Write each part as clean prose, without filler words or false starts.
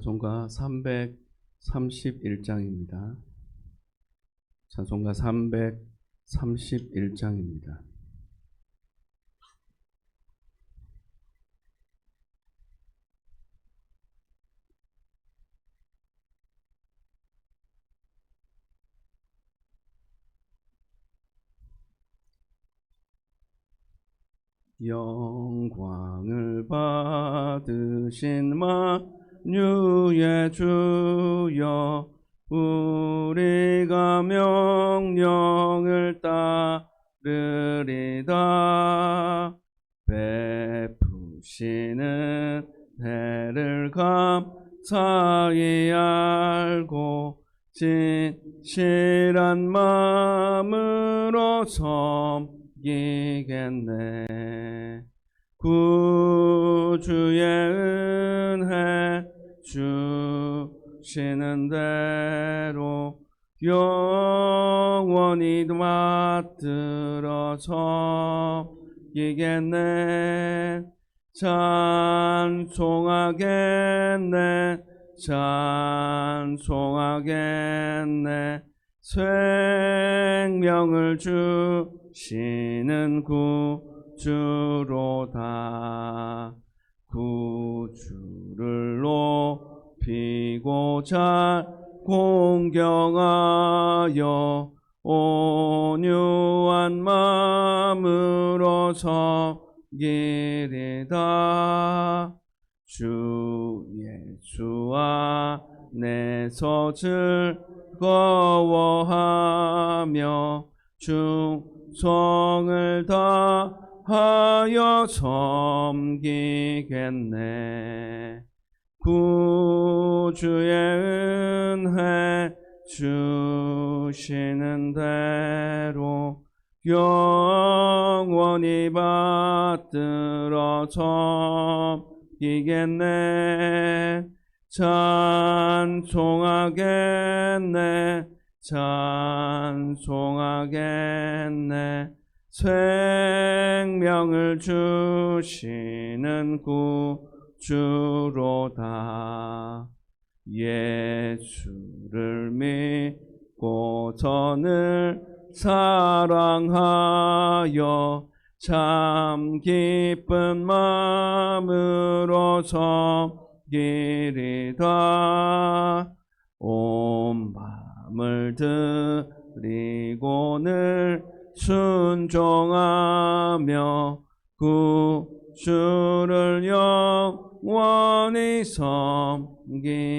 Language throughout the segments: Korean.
찬송가 331장입니다. 찬송가 331장입니다. 영광을 받으신 만유의 주여, 우리가 명령을 따르리다. 베푸시는 배를 감사히 알고 진실한 마음으로 섬기겠네. 구주의 은혜 주시는 대로 영원히 받들어 섬기겠네. 찬송하겠네, 찬송하겠네. 생명을 주시는 구주로다. 구주를 높이고 잘 공경하여 온유한 마음으로 섬기리다. 주 예수 안에서 즐거워하며 충성을 다하여 섬기겠네. 구주의 은혜 주시는 대로 영원히 받들어 섬기겠네. 찬송하겠네, 찬송하겠네. 생명을 주시는 구주로다. 예수를 믿고 저를 사랑하여 참 기쁜 마음으로 섬기리다. 온 마음을 드리고 늘 순종하며 구주를 영원히 섬기겠네.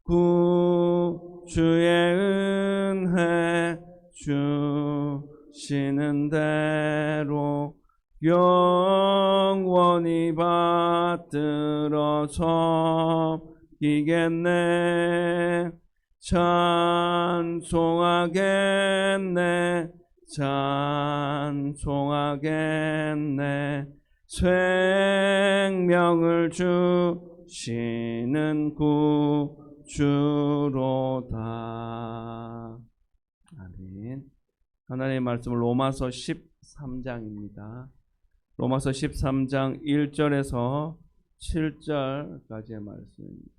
구주의 은혜 주시는 대로 영원히 받들어 섬기겠네. 찬송하겠네, 찬송하겠네. 생명을 주시는 구주로다. 아멘. 하나님의 말씀은 로마서 13장입니다. 로마서 13장 1절에서 7절까지의 말씀입니다.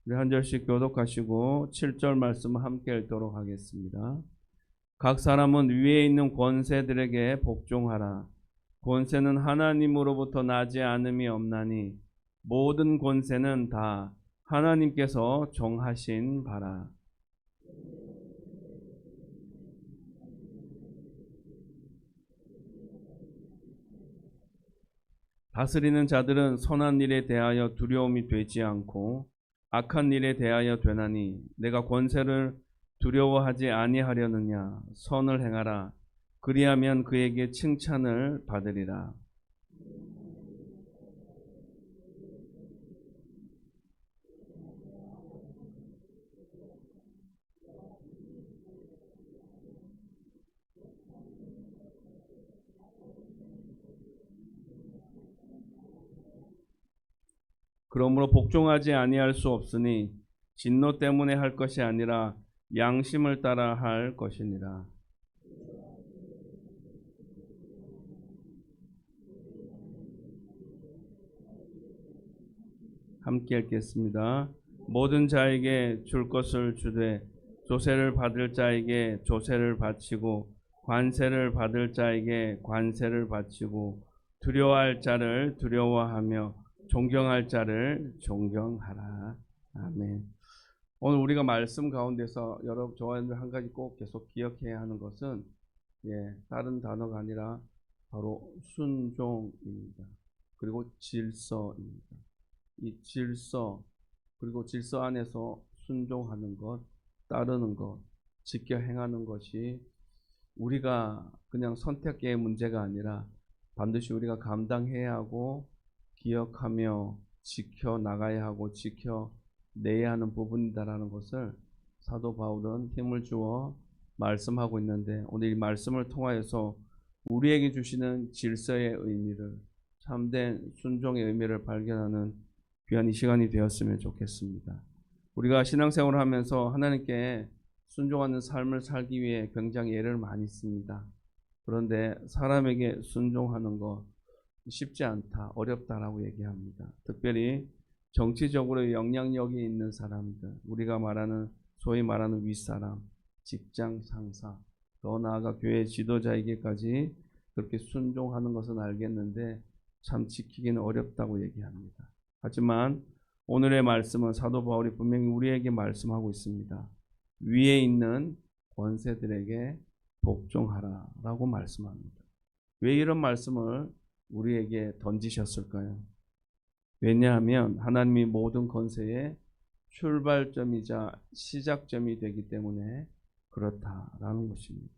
우리 한 절씩 교독하시고 7절 말씀을 함께 읽도록 하겠습니다. 각 사람은 위에 있는 권세들에게 복종하라. 권세는 하나님으로부터 나지 않음이 없나니 모든 권세는 다 하나님께서 정하신 바라. 다스리는 자들은 선한 일에 대하여 두려움이 되지 않고 악한 일에 대하여 되나니 내가 권세를 두려워하지 아니하려느냐. 선을 행하라. 그리하면 그에게 칭찬을 받으리라. 그러므로 복종하지 아니할 수 없으니 진노 때문에 할 것이 아니라 양심을 따라 할 것이니라. 함께 읽겠습니다. 모든 자에게 줄 것을 주되 조세를 받을 자에게 조세를 바치고 관세를 받을 자에게 관세를 바치고 두려워할 자를 두려워하며 존경할 자를 존경하라. 아멘. 오늘 우리가 말씀 가운데서 여러분 저와들 한 가지 꼭 계속 기억해야 하는 것은 다른 단어가 아니라 바로 순종입니다. 그리고 질서입니다. 이 질서 그리고 질서 안에서 순종하는 것, 따르는 것, 지켜 행하는 것이 우리가 그냥 선택의 문제가 아니라 반드시 우리가 감당해야 하고 기억하며 지켜 나가야 하고 지켜내야 하는 부분이다라는 것을 사도 바울은 힘을 주어 말씀하고 있는데, 오늘 이 말씀을 통하여서 우리에게 주시는 질서의 의미를, 참된 순종의 의미를 발견하는 귀한 이 시간이 되었으면 좋겠습니다. 우리가 신앙생활을 하면서 하나님께 순종하는 삶을 살기 위해 굉장히 애를 많이 씁니다. 그런데 사람에게 순종하는 거 쉽지 않다, 어렵다라고 얘기합니다. 특별히 정치적으로 영향력이 있는 사람들, 우리가 말하는 소위 말하는 윗사람, 직장 상사, 더 나아가 교회 지도자에게까지 그렇게 순종하는 것은 알겠는데 참 지키기는 어렵다고 얘기합니다. 하지만 오늘의 말씀은 사도 바울이 분명히 우리에게 말씀하고 있습니다. 위에 있는 권세들에게 복종하라 라고 말씀합니다. 왜 이런 말씀을 우리에게 던지셨을까요? 왜냐하면 하나님이 모든 권세의 출발점이자 시작점이 되기 때문에 그렇다라는 것입니다.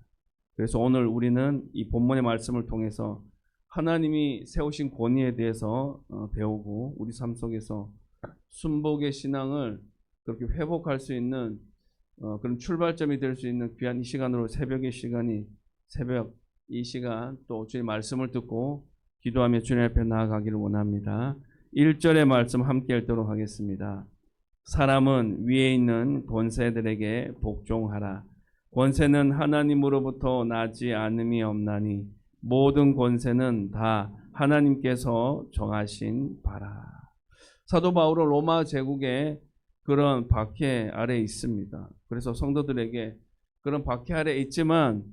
그래서 오늘 우리는 이 본문의 말씀을 통해서 하나님이 세우신 권위에 대해서 배우고 우리 삶 속에서 순복의 신앙을 그렇게 회복할 수 있는 그런 출발점이 될 수 있는 귀한 이 시간으로 새벽의 시간이 새벽 이 시간 또 주의 말씀을 듣고 기도하며 주님 앞에 나아가기를 원합니다. 1절의 말씀 함께 읽도록 하겠습니다. 사람은 위에 있는 권세들에게 복종하라. 권세는 하나님으로부터 나지 않음이 없나니 모든 권세는 다 하나님께서 정하신 바라. 사도 바울은 로마 제국의 그런 박해 아래 있습니다. 그래서 성도들에게 그런 박해 아래 있지만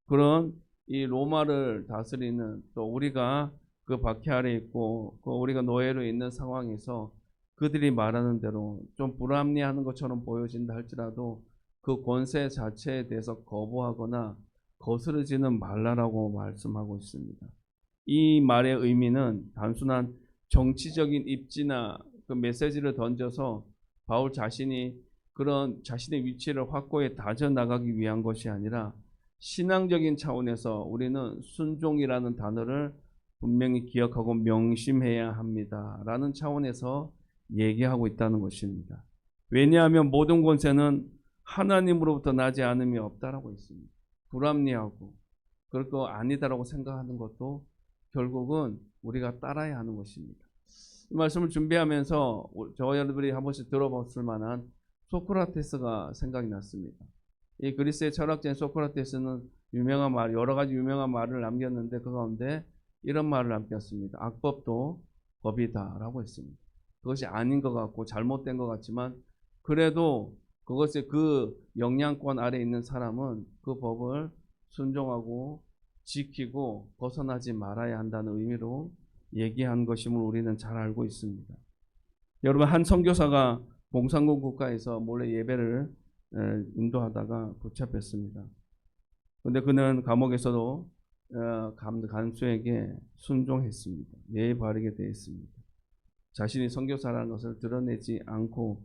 그런 이 로마를 다스리는 또 우리가 그 박해 아래 있고 우리가 노예로 있는 상황에서 그들이 말하는 대로 좀 불합리하는 것처럼 보여진다 할지라도 그 권세 자체에 대해서 거부하거나 거스르지는 말라라고 말씀하고 있습니다. 이 말의 의미는 단순한 정치적인 입지나 그 메시지를 던져서 바울 자신이 그런 자신의 위치를 확고히 다져나가기 위한 것이 아니라 신앙적인 차원에서 우리는 순종이라는 단어를 분명히 기억하고 명심해야 합니다 라는 차원에서 얘기하고 있다는 것입니다. 왜냐하면 모든 권세는 하나님으로부터 나지 않음이 없다라고 했습니다. 불합리하고 그럴 거 아니다라고 생각하는 것도 결국은 우리가 따라야 하는 것입니다. 이 말씀을 준비하면서 저와 여러분이 한 번씩 들어봤을 만한 소크라테스가 생각이 났습니다. 이 그리스의 철학자인 소크라테스는 유명한 말, 여러 가지 유명한 말을 남겼는데 그 가운데 이런 말을 남겼습니다. 악법도 법이다라고 했습니다. 그것이 아닌 것 같고 잘못된 것 같지만 그래도 그것의 그 영향권 아래 있는 사람은 그 법을 순종하고 지키고 벗어나지 말아야 한다는 의미로 얘기한 것임을 우리는 잘 알고 있습니다. 여러분, 한 선교사가 공산국 국가에서 몰래 예배를 인도하다가 붙잡혔습니다. 그런데 그는 감옥에서도 간수에게 순종했습니다. 예의 바르게 대했습니다. 자신이 선교사라는 것을 드러내지 않고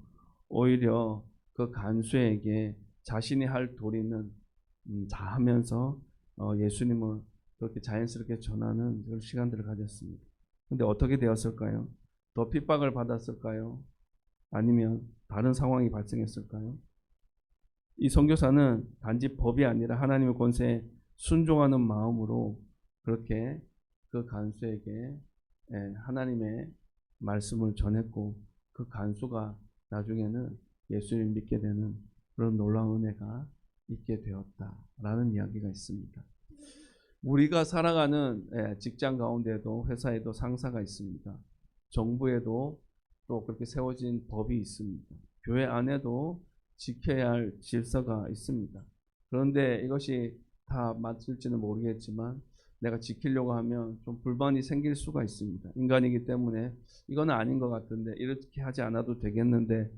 오히려 그 간수에게 자신이 할 도리는 다 하면서 예수님을 그렇게 자연스럽게 전하는 그런 시간들을 가졌습니다. 그런데 어떻게 되었을까요? 더 핍박을 받았을까요? 아니면 다른 상황이 발생했을까요? 이 선교사는 단지 법이 아니라 하나님의 권세에 순종하는 마음으로 그렇게 그 간수에게 하나님의 말씀을 전했고 그 간수가 나중에는 예수님을 믿게 되는 그런 놀라운 은혜가 있게 되었다라는 이야기가 있습니다. 우리가 살아가는 직장 가운데도 회사에도 상사가 있습니다. 정부에도 또 그렇게 세워진 법이 있습니다. 교회 안에도 지켜야 할 질서가 있습니다. 그런데 이것이 다 맞을지는 모르겠지만 내가 지키려고 하면 좀 불만이 생길 수가 있습니다. 인간이기 때문에 이건 아닌 것 같은데 이렇게 하지 않아도 되겠는데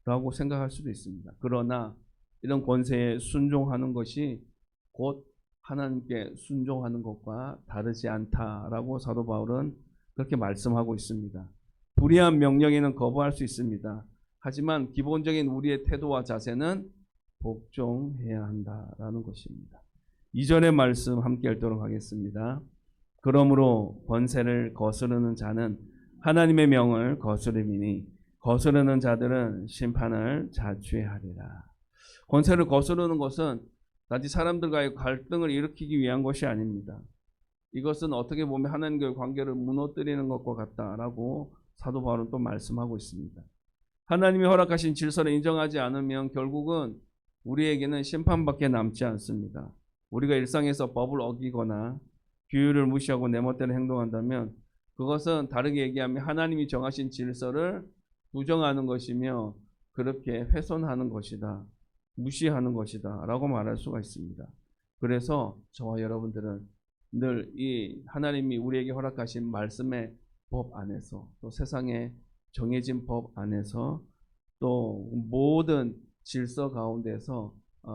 라고 생각할 수도 있습니다. 그러나 이런 권세에 순종하는 것이 곧 하나님께 순종하는 것과 다르지 않다라고 사도 바울은 그렇게 말씀하고 있습니다. 불의한 명령에는 거부할 수 있습니다. 하지만 기본적인 우리의 태도와 자세는 복종해야 한다라는 것입니다. 2절의 말씀 함께 읽도록 하겠습니다. 그러므로 권세를 거스르는 자는 하나님의 명을 거스름이니 거스르는 자들은 심판을 자취하리라. 권세를 거스르는 것은 단지 사람들과의 갈등을 일으키기 위한 것이 아닙니다. 이것은 어떻게 보면 하나님과의 관계를 무너뜨리는 것과 같다라고 사도 바울은 또 말씀하고 있습니다. 하나님이 허락하신 질서를 인정하지 않으면 결국은 우리에게는 심판밖에 남지 않습니다. 우리가 일상에서 법을 어기거나 규율을 무시하고 내 멋대로 행동한다면 그것은 다르게 얘기하면 하나님이 정하신 질서를 부정하는 것이며 그렇게 훼손하는 것이다. 무시하는 것이다 라고 말할 수가 있습니다. 그래서 저와 여러분들은 늘 이 하나님이 우리에게 허락하신 말씀의 법 안에서 또 세상에 정해진 법 안에서 또 모든 질서 가운데서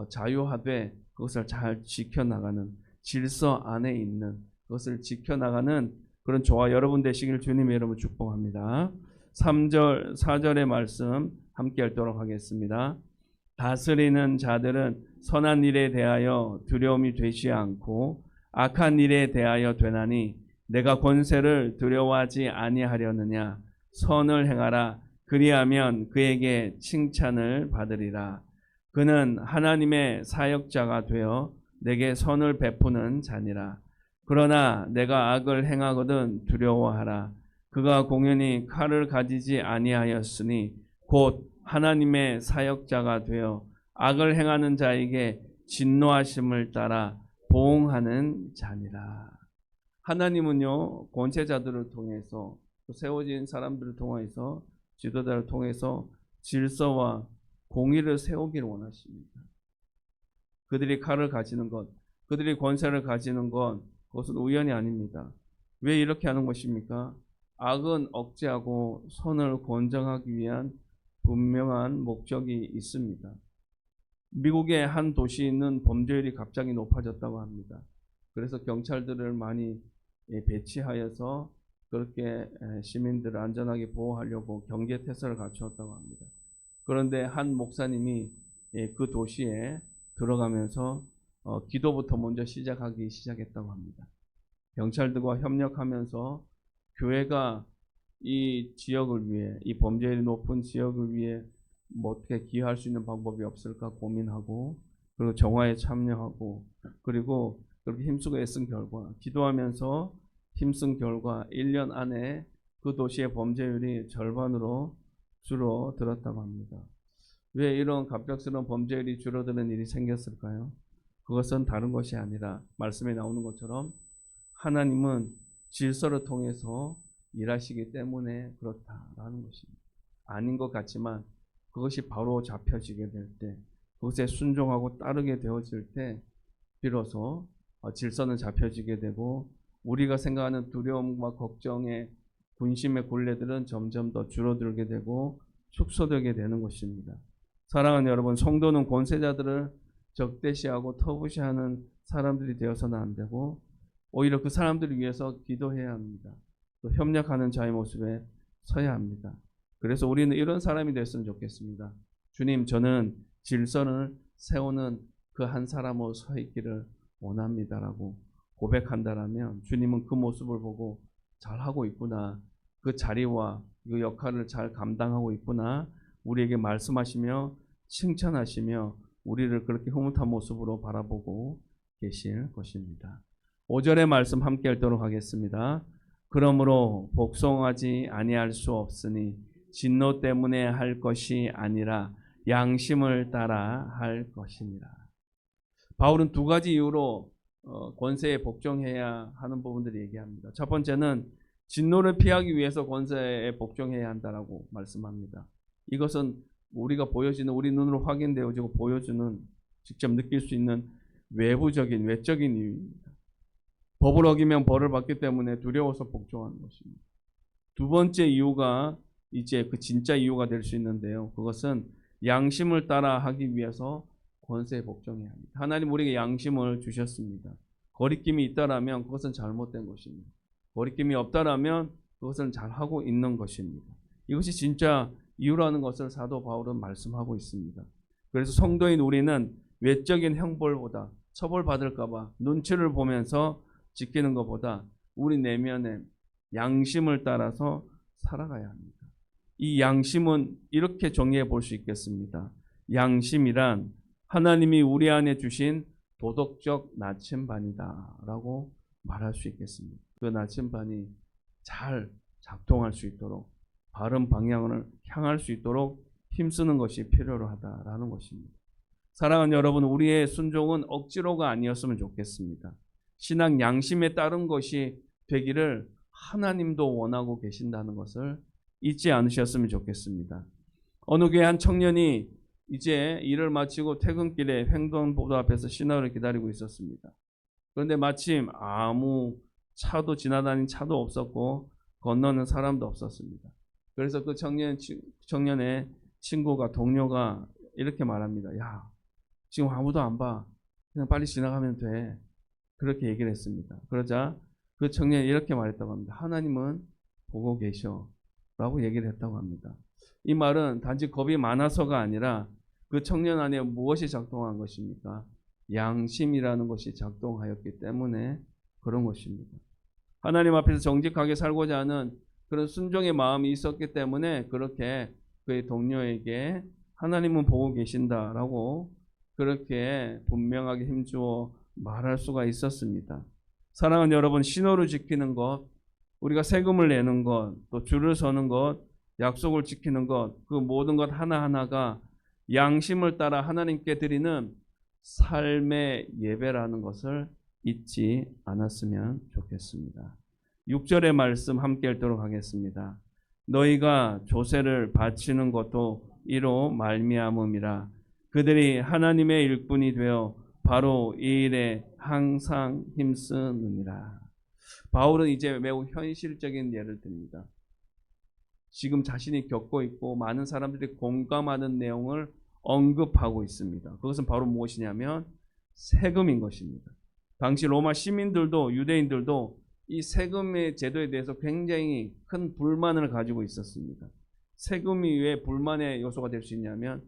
자유하되 그것을 잘 지켜나가는 질서 안에 있는 그것을 지켜나가는 그런 저와 여러분 되시길 주님의 이름으로 축복합니다. 3절 4절의 말씀 함께 읽도록 하겠습니다. 다스리는 자들은 선한 일에 대하여 두려움이 되지 않고 악한 일에 대하여 되나니 내가 권세를 두려워하지 아니하려느냐. 선을 행하라. 그리하면 그에게 칭찬을 받으리라. 그는 하나님의 사역자가 되어 내게 선을 베푸는 자니라. 그러나 내가 악을 행하거든 두려워하라. 그가 공연히 칼을 가지지 아니하였으니 곧 하나님의 사역자가 되어 악을 행하는 자에게 진노하심을 따라 보응하는 자니라. 하나님은요, 권세자들을 통해서 또 세워진 사람들을 통해서 지도자를 통해서 질서와 공의를 세우기를 원하십니다. 그들이 칼을 가지는 것, 그들이 권세를 가지는 것, 그것은 우연이 아닙니다. 왜 이렇게 하는 것입니까? 악은 억제하고 선을 권정하기 위한 분명한 목적이 있습니다. 미국의 한 도시에 있는 범죄율이 갑자기 높아졌다고 합니다. 그래서 경찰들을 많이 배치하여서 그렇게 시민들을 안전하게 보호하려고 경계태세를 갖추었다고 합니다. 그런데 한 목사님이 그 도시에 들어가면서 기도부터 먼저 시작했다고 합니다. 경찰들과 협력하면서 교회가 이 지역을 위해, 이 범죄율이 높은 지역을 위해 뭐 어떻게 기여할 수 있는 방법이 없을까 고민하고, 그리고 정화에 참여하고, 그리고 그렇게 힘쓰고 애쓴 결과, 기도하면서 힘쓴 결과 1년 안에 그 도시의 범죄율이 절반으로 줄어들었다고 합니다. 왜 이런 갑작스러운 범죄율이 줄어드는 일이 생겼을까요? 그것은 다른 것이 아니라 말씀에 나오는 것처럼 하나님은 질서를 통해서 일하시기 때문에 그렇다라는 것입니다. 아닌 것 같지만 그것이 바로 잡혀지게 될 때, 그것에 순종하고 따르게 되어질 때 비로소 질서는 잡혀지게 되고 우리가 생각하는 두려움과 걱정의 군심의 굴레들은 점점 더 줄어들게 되고 축소되게 되는 것입니다. 사랑하는 여러분, 성도는 권세자들을 적대시하고 터부시하는 사람들이 되어서는 안 되고 오히려 그 사람들을 위해서 기도해야 합니다. 또 협력하는 자의 모습에 서야 합니다. 그래서 우리는 이런 사람이 됐으면 좋겠습니다. 주님, 저는 질서를 세우는 그 한 사람으로 서 있기를 원합니다라고 고백한다라면 주님은 그 모습을 보고 잘하고 있구나, 그 자리와 그 역할을 잘 감당하고 있구나, 우리에게 말씀하시며 칭찬하시며 우리를 그렇게 흐뭇한 모습으로 바라보고 계실 것입니다. 5절의 말씀 함께 읽도록 하겠습니다. 그러므로 복종하지 아니할 수 없으니 진노 때문에 할 것이 아니라 양심을 따라 할 것이니라. 바울은 두 가지 이유로 권세에 복종해야 하는 부분들을 얘기합니다. 첫 번째는 진노를 피하기 위해서 권세에 복종해야 한다라고 말씀합니다. 이것은 우리가 보여지는 우리 눈으로 확인되어지고 보여주는 직접 느낄 수 있는 외부적인 외적인 이유입니다. 법을 어기면 벌을 받기 때문에 두려워서 복종하는 것입니다. 두 번째 이유가 이제 그 진짜 이유가 될 수 있는데요. 그것은 양심을 따라 하기 위해서 권세에 복종해야 합니다. 하나님 우리에게 양심을 주셨습니다. 거리낌이 있다라면 그것은 잘못된 것입니다. 거리낌이 없다라면 그것은 잘하고 있는 것입니다. 이것이 진짜 이유라는 것을 사도 바울은 말씀하고 있습니다. 그래서 성도인 우리는 외적인 형벌보다 처벌받을까 봐 눈치를 보면서 지키는 것보다 우리 내면의 양심을 따라서 살아가야 합니다. 이 양심은 이렇게 정의해 볼 수 있겠습니다. 양심이란 하나님이 우리 안에 주신 도덕적 나침반이다라고 말할 수 있겠습니다. 그 나침반이 잘 작동할 수 있도록 바른 방향을 향할 수 있도록 힘쓰는 것이 필요로 하다라는 것입니다. 사랑하는 여러분, 우리의 순종은 억지로가 아니었으면 좋겠습니다. 신앙 양심에 따른 것이 되기를 하나님도 원하고 계신다는 것을 잊지 않으셨으면 좋겠습니다. 어느 교회 한 청년이 이제 일을 마치고 퇴근길에 횡단보도 앞에서 신호를 기다리고 있었습니다. 그런데 마침 아무 차도 지나다니는 차도 없었고 건너는 사람도 없었습니다. 그래서 그 청년의 친구가 동료가 이렇게 말합니다. 야, 지금 아무도 안 봐. 그냥 빨리 지나가면 돼. 그렇게 얘기를 했습니다. 그러자 그 청년이 이렇게 말했다고 합니다. 하나님은 보고 계셔 라고 얘기를 했다고 합니다. 이 말은 단지 겁이 많아서가 아니라 그 청년 안에 무엇이 작동한 것입니까? 양심이라는 것이 작동하였기 때문에 그런 것입니다. 하나님 앞에서 정직하게 살고자 하는 그런 순종의 마음이 있었기 때문에 그렇게 그의 동료에게 하나님은 보고 계신다라고 그렇게 분명하게 힘주어 말할 수가 있었습니다. 사랑하는 여러분, 신호를 지키는 것, 우리가 세금을 내는 것, 또 줄을 서는 것, 약속을 지키는 것, 그 모든 것 하나하나가 양심을 따라 하나님께 드리는 삶의 예배라는 것을 잊지 않았으면 좋겠습니다. 6절의 말씀 함께 읽도록 하겠습니다. 너희가 조세를 바치는 것도 이로 말미암음이라. 그들이 하나님의 일꾼이 되어 바로 이 일에 항상 힘쓰느니라. 바울은 이제 매우 현실적인 예를 듭니다. 지금 자신이 겪고 있고 많은 사람들이 공감하는 내용을 언급하고 있습니다. 그것은 바로 무엇이냐면 세금인 것입니다. 당시 로마 시민들도 유대인들도 이 세금의 제도에 대해서 굉장히 큰 불만을 가지고 있었습니다. 세금이 왜 불만의 요소가 될 수 있냐면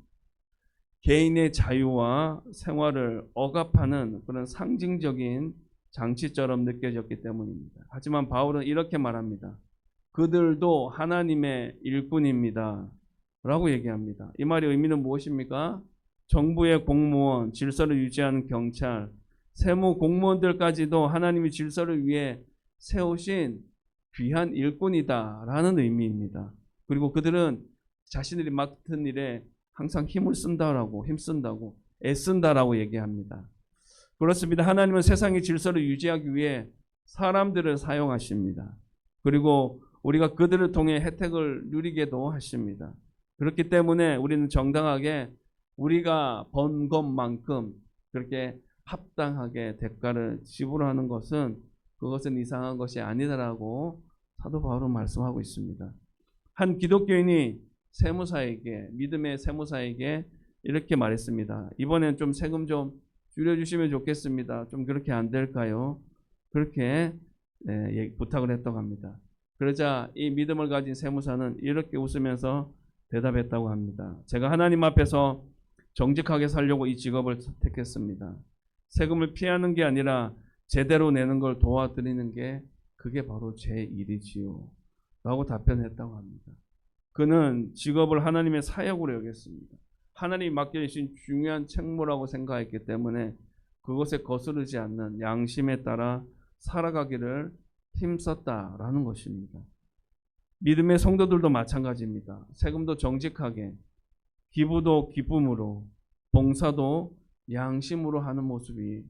개인의 자유와 생활을 억압하는 그런 상징적인 장치처럼 느껴졌기 때문입니다. 하지만 바울은 이렇게 말합니다. 그들도 하나님의 일꾼입니다 라고 얘기합니다. 이 말의 의미는 무엇입니까? 정부의 공무원, 질서를 유지하는 경찰, 세무 공무원들까지도 하나님이 질서를 위해 세우신 귀한 일꾼이다 라는 의미입니다. 그리고 그들은 자신들이 맡은 일에 항상 힘을 쓴다라고, 힘쓴다고, 애쓴다라고 얘기합니다. 그렇습니다. 하나님은 세상의 질서를 유지하기 위해 사람들을 사용하십니다. 그리고 우리가 그들을 통해 혜택을 누리게도 하십니다. 그렇기 때문에 우리는 정당하게 우리가 번 것만큼 그렇게 합당하게 대가를 지불하는 것은 그것은 이상한 것이 아니다라고 사도 바울은 말씀하고 있습니다. 한 기독교인이 세무사에게, 믿음의 세무사에게 이렇게 말했습니다. 이번엔 좀 세금 좀 줄여주시면 좋겠습니다. 좀 그렇게 안 될까요? 그렇게 부탁을 했다고 합니다. 그러자 이 믿음을 가진 세무사는 이렇게 웃으면서 대답했다고 합니다. 제가 하나님 앞에서 정직하게 살려고 이 직업을 선택했습니다. 세금을 피하는 게 아니라 제대로 내는 걸 도와드리는 게 그게 바로 제 일이지요 라고 답변했다고 합니다. 그는 직업을 하나님의 사역으로 여겼습니다. 하나님이 맡겨주신 중요한 책무라고 생각했기 때문에 그것에 거스르지 않는 양심에 따라 살아가기를 힘썼다라는 것입니다. 믿음의 성도들도 마찬가지입니다. 세금도 정직하게, 기부도 기쁨으로, 봉사도 양심으로 하는 모습이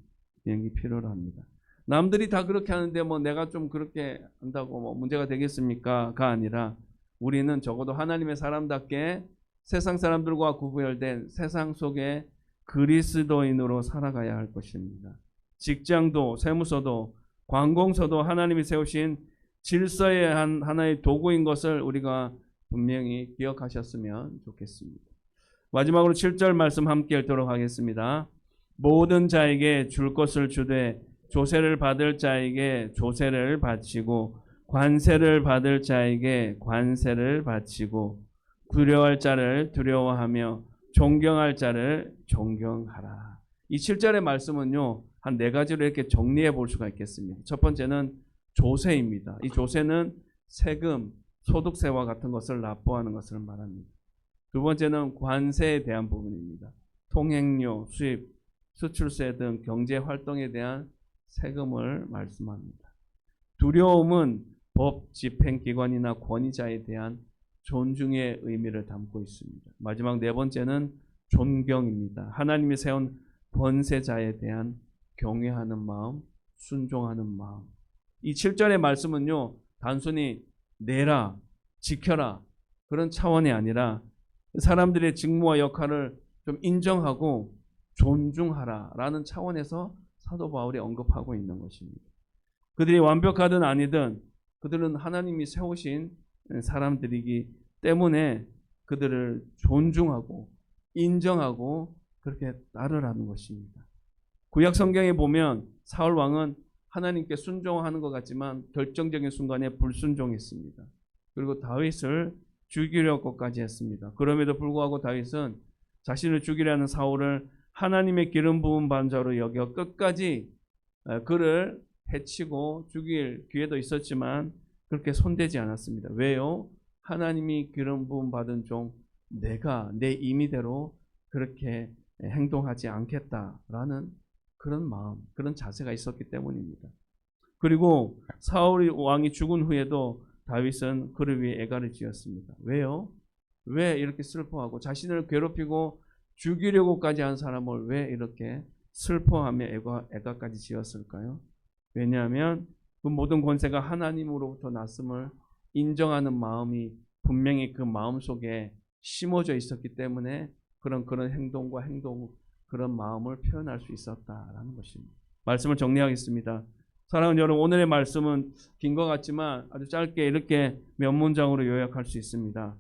필요합니다. 남들이 다 그렇게 하는데 뭐 내가 좀 그렇게 한다고 뭐 문제가 되겠습니까?가 아니라 우리는 적어도 하나님의 사람답게 세상 사람들과 구별된 세상 속에 그리스도인으로 살아가야 할 것입니다. 직장도 세무서도 관공서도 하나님이 세우신 질서의 하나의 도구인 것을 우리가 분명히 기억하셨으면 좋겠습니다. 마지막으로 7절 말씀 함께 읽도록 하겠습니다. 모든 자에게 줄 것을 주되 조세를 받을 자에게 조세를 바치고 관세를 받을 자에게 관세를 바치고 두려워할 자를 두려워하며 존경할 자를 존경하라. 이 7절의 말씀은요, 한 네 가지로 이렇게 정리해 볼 수가 있겠습니다. 첫 번째는 조세입니다. 이 조세는 세금, 소득세와 같은 것을 납부하는 것을 말합니다. 두 번째는 관세에 대한 부분입니다. 통행료, 수입, 수출세 등 경제 활동에 대한 세금을 말씀합니다. 두려움은 법 집행기관이나 권위자에 대한 존중의 의미를 담고 있습니다. 마지막 네 번째는 존경입니다. 하나님이 세운 권세자에 대한 경외하는 마음, 순종하는 마음. 이 7절의 말씀은요, 단순히 내라, 지켜라 그런 차원이 아니라 사람들의 직무와 역할을 좀 인정하고 존중하라라는 차원에서 사도 바울이 언급하고 있는 것입니다. 그들이 완벽하든 아니든 그들은 하나님이 세우신 사람들이기 때문에 그들을 존중하고 인정하고 그렇게 따르라는 것입니다. 구약 성경에 보면 사울 왕은 하나님께 순종하는 것 같지만 결정적인 순간에 불순종했습니다. 그리고 다윗을 죽이려고까지 했습니다. 그럼에도 불구하고 다윗은 자신을 죽이려는 사울을 하나님의 기름 부은 반자로 여겨 끝까지 그를 해치고 죽일 기회도 있었지만 그렇게 손대지 않았습니다. 왜요? 하나님이 기름 부음 받은 종 내가 내 임의대로 그렇게 행동하지 않겠다라는 그런 마음, 그런 자세가 있었기 때문입니다. 그리고 사울 왕이 죽은 후에도 다윗은 그를 위해 애가를 지었습니다. 왜요? 왜 이렇게 슬퍼하고 자신을 괴롭히고 죽이려고까지 한 사람을 왜 이렇게 슬퍼하며 애가까지 지었을까요? 왜냐하면 그 모든 권세가 하나님으로부터 났음을 인정하는 마음이 분명히 그 마음 속에 심어져 있었기 때문에 그런 행동과 그런 마음을 표현할 수 있었다라는 것입니다. 말씀을 정리하겠습니다. 사랑하는 여러분, 오늘의 말씀은 긴 것 같지만 아주 짧게 이렇게 몇 문장으로 요약할 수 있습니다.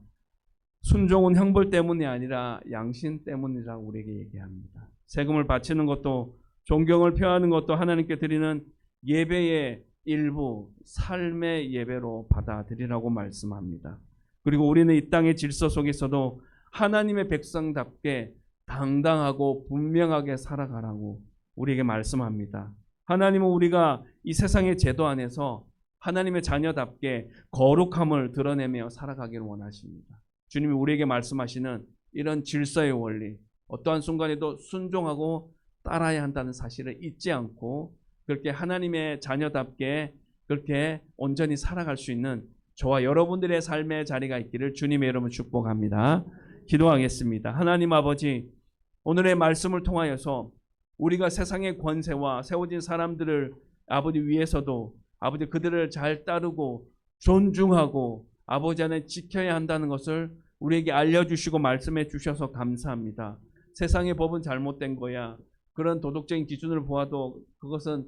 순종은 형벌 때문이 아니라 양심 때문이라고 우리에게 얘기합니다. 세금을 바치는 것도 존경을 표하는 것도 하나님께 드리는 예배의 일부, 삶의 예배로 받아들이라고 말씀합니다. 그리고 우리는 이 땅의 질서 속에서도 하나님의 백성답게 당당하고 분명하게 살아가라고 우리에게 말씀합니다. 하나님은 우리가 이 세상의 제도 안에서 하나님의 자녀답게 거룩함을 드러내며 살아가기를 원하십니다. 주님이 우리에게 말씀하시는 이런 질서의 원리, 어떠한 순간에도 순종하고 따라야 한다는 사실을 잊지 않고 그렇게 하나님의 자녀답게 그렇게 온전히 살아갈 수 있는 저와 여러분들의 삶의 자리가 있기를 주님의 이름으로 축복합니다. 기도하겠습니다. 하나님 아버지, 오늘의 말씀을 통하여서 우리가 세상의 권세와 세워진 사람들을 아버지 위해서도 아버지 그들을 잘 따르고 존중하고 아버지 안에 지켜야 한다는 것을 우리에게 알려주시고 말씀해 주셔서 감사합니다. 세상의 법은 잘못된 거야. 그런 도덕적인 기준을 보아도 그것은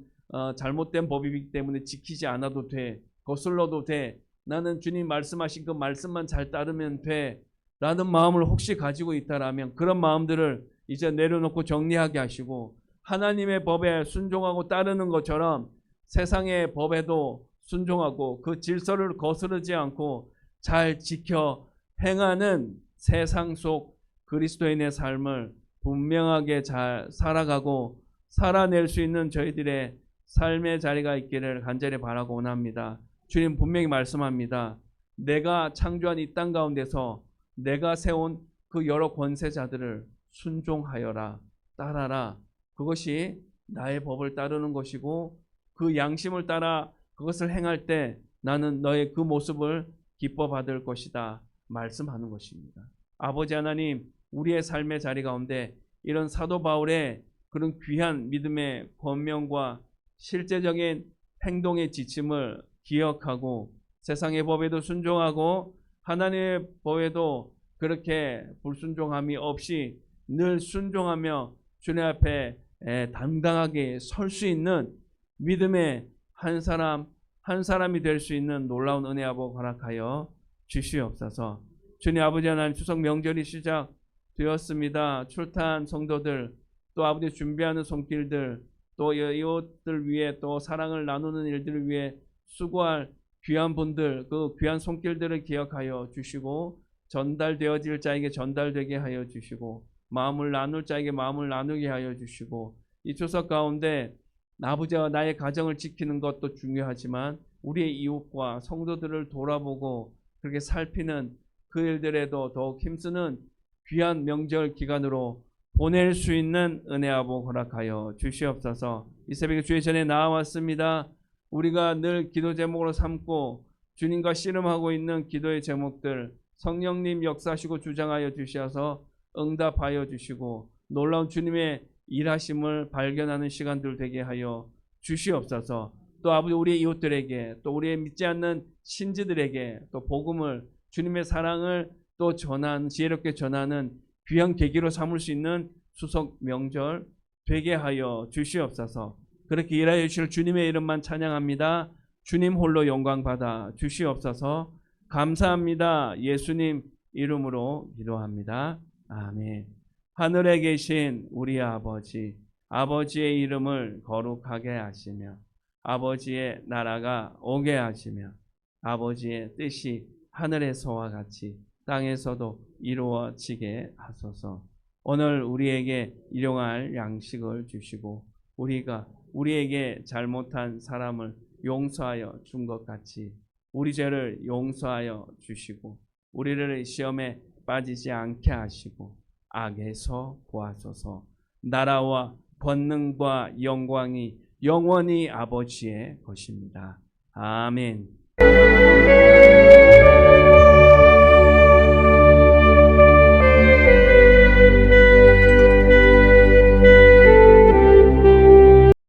잘못된 법이기 때문에 지키지 않아도 돼. 거슬러도 돼. 나는 주님 말씀하신 그 말씀만 잘 따르면 돼. 라는 마음을 혹시 가지고 있다라면 그런 마음들을 이제 내려놓고 정리하게 하시고 하나님의 법에 순종하고 따르는 것처럼 세상의 법에도 순종하고 그 질서를 거스르지 않고 잘 지켜 행하는 세상 속 그리스도인의 삶을 분명하게 잘 살아가고 살아낼 수 있는 저희들의 삶의 자리가 있기를 간절히 바라고 원합니다. 주님 분명히 말씀합니다. 내가 창조한 이 땅 가운데서 내가 세운 그 여러 권세자들을 순종하여라, 따라라. 그것이 나의 법을 따르는 것이고 그 양심을 따라 그것을 행할 때 나는 너의 그 모습을 기뻐 받을 것이다. 말씀하는 것입니다. 아버지 하나님, 우리의 삶의 자리 가운데 이런 사도 바울의 그런 귀한 믿음의 권면과 실제적인 행동의 지침을 기억하고 세상의 법에도 순종하고 하나님의 법에도 그렇게 불순종함이 없이 늘 순종하며 주님 앞에 당당하게 설 수 있는 믿음의 한 사람이 될 수 있는 놀라운 은혜 아버지 허락하여 주시옵소서. 주님 아버지 하나님, 추석 명절이 시작되었습니다. 출타한 성도들, 또 아버지 준비하는 손길들, 또 이웃들 위해 또 사랑을 나누는 일들을 위해 수고할 귀한 분들, 그 귀한 손길들을 기억하여 주시고 전달되어질 자에게 전달되게 하여 주시고 마음을 나눌 자에게 마음을 나누게 하여 주시고, 이 추석 가운데 아버지와 나의 가정을 지키는 것도 중요하지만 우리의 이웃과 성도들을 돌아보고 그렇게 살피는 그 일들에도 더욱 힘쓰는 귀한 명절 기간으로 보낼 수 있는 은혜 아버지 허락하여 주시옵소서. 이 새벽에 주의 전에 나와왔습니다. 우리가 늘 기도 제목으로 삼고 주님과 씨름하고 있는 기도의 제목들, 성령님 역사하시고 주장하여 주셔서 응답하여 주시고 놀라운 주님의 일하심을 발견하는 시간들 되게 하여 주시옵소서. 또 아버지, 우리의 이웃들에게, 또 우리의 믿지 않는 신지들에게 또 복음을, 주님의 사랑을 또 지혜롭게 전하는 귀한 계기로 삼을 수 있는 추석 명절 되게 하여 주시옵소서. 그렇게 일하여 주실 주님의 이름만 찬양합니다. 주님 홀로 영광 받아 주시옵소서. 감사합니다. 예수님 이름으로 기도합니다. 아멘. 하늘에 계신 우리 아버지, 아버지의 이름을 거룩하게 하시며 아버지의 나라가 오게 하시며 아버지의 뜻이 하늘에서와 같이 땅에서도 이루어지게 하소서. 오늘 우리에게 일용할 양식을 주시고 우리가 우리에게 잘못한 사람을 용서하여 준 것 같이 우리 죄를 용서하여 주시고 우리를 시험에 빠지지 않게 하시고 악에서 구하소서. 나라와 권능과 영광이 영원히 아버지의 것입니다. 아멘.